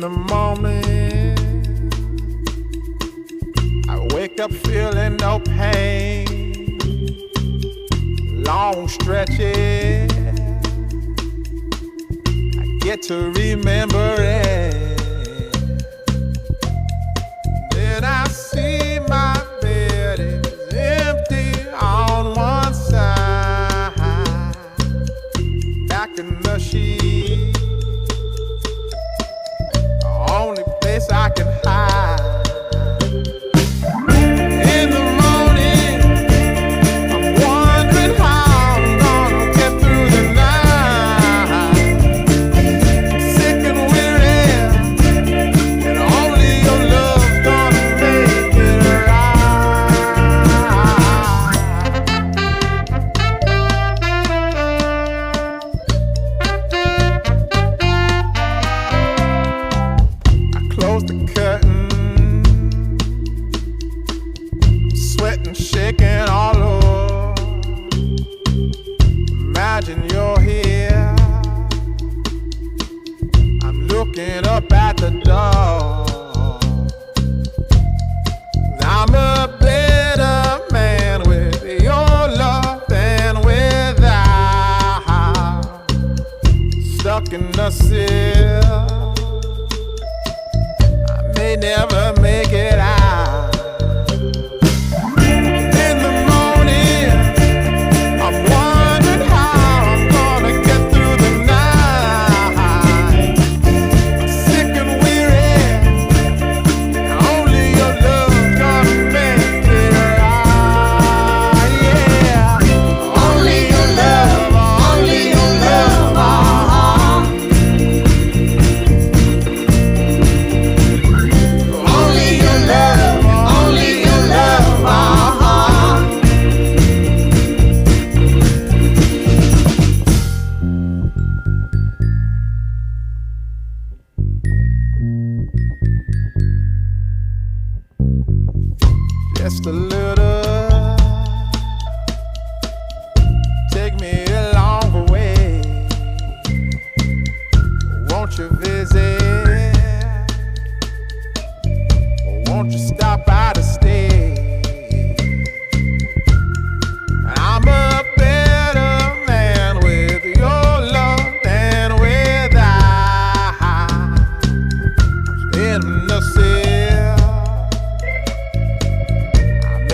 the morning, I wake up feeling no pain. Long stretches, I get to remember it. Then I see my bed is empty on one side. Back in the sheet, the only place I can hide. In the morning, I'm wondering how I'm gonna get through the night. Sick and weary, and only your love's gonna make it I close the curtain, sweating, shaking all over. Imagine you're here, I'm looking up at the door. I'm a better man with your love than without. Stuck in the cell, I may never make it out. In the morning, I'm wondering how I'm gonna get through the night. Sick and weary, only your love's gonna make it right. Yeah, only your love, only your love. Only your love, only your love. Just a little, take me along the way. Won't you visit? Won't you stop by to stay? I'm a better man with your love than without. I'm in the cell, I